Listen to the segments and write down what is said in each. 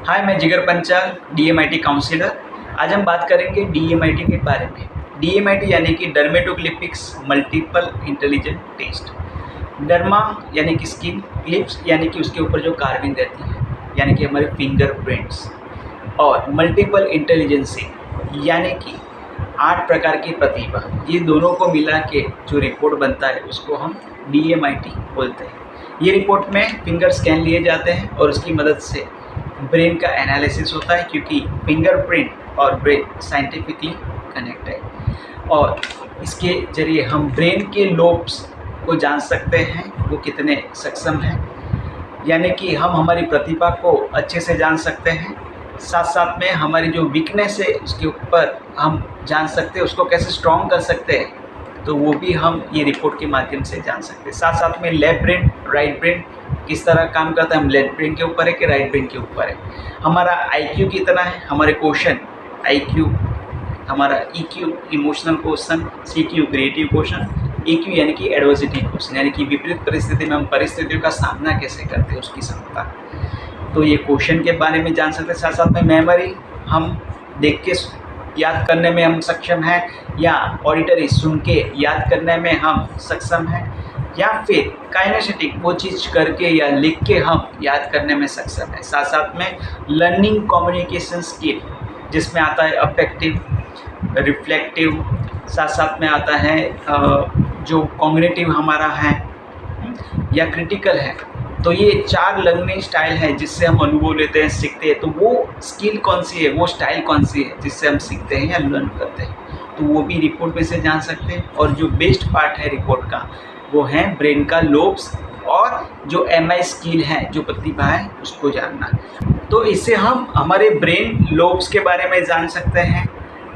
हाय, मैं जिगर Panchal, DMIT councillor. आज हम बात करेंगे डीएमआईटी के बारे में। डीएमआईटी यानी कि डर्मेटोक्लिपिक्स मल्टीपल इंटेलिजेंट टेस्ट। डर्मा यानी कि स्किन, क्लिप्स यानी कि उसके ऊपर जो कार्विंग रहती है, यानी कि हमारे फिंगरप्रिंट्स, और मल्टीपल इंटेलिजेंसी यानी कि 8 प्रकार की प्रतिभा। ये दोनों को मिला के जो रिपोर्ट बनता है उसको हम डीएमआईटी बोलते हैं। ये रिपोर्ट में फिंगर स्कैन लिए जाते हैं और उसकी मदद से ब्रेन का एनालिसिस होता है, क्योंकि फिंगरप्रिंट और ब्रेन साइंटिफिकली कनेक्ट है। और इसके ज़रिए हम ब्रेन के लोब्स को जान सकते हैं वो कितने सक्षम हैं, यानी कि हम हमारी प्रतिभा को अच्छे से जान सकते हैं। साथ साथ में हमारी जो वीकनेस है उसके ऊपर हम जान सकते हैं, उसको कैसे स्ट्रॉन्ग कर सकते हैं, तो वो भी हम ये रिपोर्ट के माध्यम से जान सकते हैं। साथ साथ में लेफ्ट ब्रेन, राइट ब्रेन किस तरह काम करता है, हम लेफ्ट ब्रेन के ऊपर है कि राइट ब्रेन के ऊपर है, हमारा आईक्यू कितना है, हमारे क्वेश्चन आईक्यू, हमारा EQ emotional question, CQ creative question, EQ यानी कि एडवर्सिटी क्वेश्चन, यानी कि विपरीत परिस्थिति में हम परिस्थितियों का सामना कैसे करते हैं उसकी क्षमता। तो ये क्वेश्चन के बारे में जान सकते हैं। साथ साथ में मेमोरी, हम देख के याद करने में हम सक्षम हैं, या ऑडिटरी सुन के याद करने में हम सक्षम हैं, या फिर काइनेस्थेटिक वो चीज़ करके या लिख के हम याद करने में सक्षम है। साथ साथ में लर्निंग कम्युनिकेशन स्किल, जिसमें आता है अफेक्टिव, रिफ्लेक्टिव, साथ साथ में आता है जो कॉग्निटिव हमारा है या क्रिटिकल है। तो ये 4 लर्निंग स्टाइल है जिससे हम अनुभव लेते हैं, सीखते हैं। तो वो स्किल कौन सी है, वो स्टाइल कौन सी है जिससे हम सीखते हैं या लर्न करते हैं, तो वो भी रिपोर्ट में से जान सकते हैं। और जो बेस्ट पार्ट है रिपोर्ट का वो है ब्रेन का लोब्स और जो एमआई स्किल है, जो प्रतिभा है, उसको जानना। तो इससे हम हमारे ब्रेन लोब्स के बारे में जान सकते हैं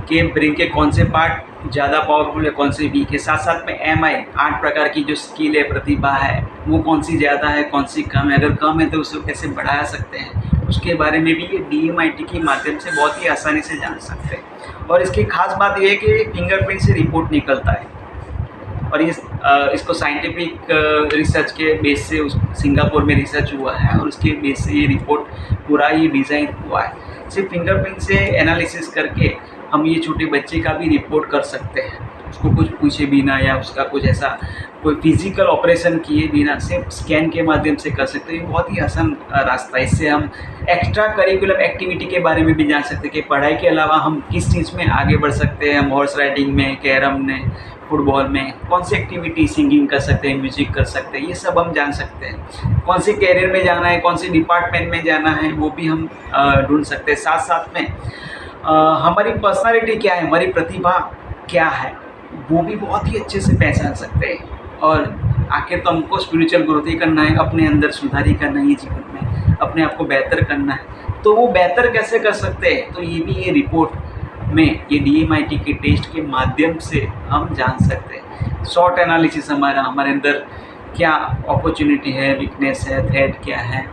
कि ब्रेन के कौन से पार्ट ज़्यादा पावरफुल है, कौन से वीक है। साथ साथ में एमआई 8 प्रकार की जो स्किल है, प्रतिभा है, वो कौन सी ज़्यादा है, कौन सी कम है, अगर कम है तो उसको कैसे बढ़ा सकते हैं, उसके बारे में भी ये डीएमआईटी के माध्यम से बहुत ही आसानी से जान सकते हैं। और इसकी खास बात ये है कि फिंगरप्रिंट से रिपोर्ट निकलता है, और इसको साइंटिफिक रिसर्च के बेस से सिंगापुर में रिसर्च हुआ है, और उसके बेस से ये रिपोर्ट पूरा ये डिज़ाइन हुआ है। सिर्फ फिंगरप्रिंट से एनालिसिस करके हम ये छोटे बच्चे का भी रिपोर्ट कर सकते हैं, उसको कुछ पूछे बिना या उसका कुछ ऐसा कोई फिजिकल ऑपरेशन किए बिना सिर्फ स्कैन के माध्यम से कर सकते हैं। ये बहुत ही आसान रास्ता है। इससे हम एक्स्ट्रा करिकुलम एक्टिविटी के बारे में भी जान सकते हैं कि पढ़ाई के अलावा हम किस चीज़ में आगे बढ़ सकते हैं। हम हॉर्स राइडिंग में, कैरम में, फुटबॉल में कौन सी एक्टिविटी, सिंगिंग कर सकते हैं, म्यूजिक कर सकते हैं, ये सब हम जान सकते हैं। कौन से कैरियर में जाना है, कौन से डिपार्टमेंट में जाना है, वो भी हम ढूंढ सकते हैं। साथ साथ में हमारी पर्सनालिटी क्या है, हमारी प्रतिभा क्या है, वो भी बहुत ही अच्छे से पहचान सकते हैं। और आखिर तो हमको स्पिरिचुअल ग्रोथ ही करना है, अपने अंदर सुधार ही करना है, ये जीवन में अपने आप को बेहतर करना है। तो वो बेहतर कैसे कर सकते हैं, तो ये भी ये रिपोर्ट में ये डीएमआईटी के टेस्ट के माध्यम से हम जान सकते हैं। शॉर्ट एनालिसिस हमारे अंदर क्या अपॉर्चुनिटी है, वीकनेस है, थ्रेट क्या है,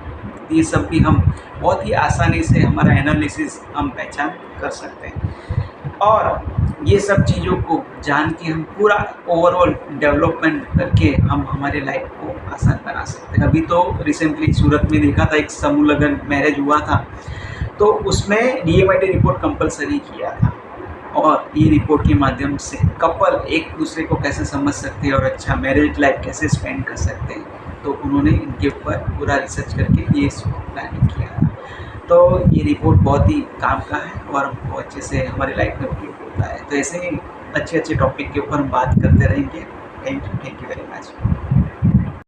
ये सब भी हम बहुत ही आसानी से हमारा एनालिसिस हम पहचान कर सकते हैं। और ये सब चीज़ों को जान के हम पूरा ओवरऑल डेवलपमेंट करके हम हमारे लाइफ को आसान बना सकते हैं। अभी तो रिसेंटली सूरत में देखा था, एक समूह लगन मैरिज हुआ था, तो उसमें डीएमआईटी रिपोर्ट कंपलसरी किया था। और ये रिपोर्ट के माध्यम से कपल एक दूसरे को कैसे समझ सकते हैं और अच्छा मैरिज लाइफ कैसे स्पेंड कर सकते हैं, तो उन्होंने इनके ऊपर पूरा रिसर्च करके ये प्लानिंग किया था। तो ये रिपोर्ट बहुत ही काम का है और हमको अच्छे से हमारी लाइफ में उपयोग होता है। तो ऐसे ही अच्छे अच्छे टॉपिक के ऊपर हम बात करते रहेंगे। Thank you very much.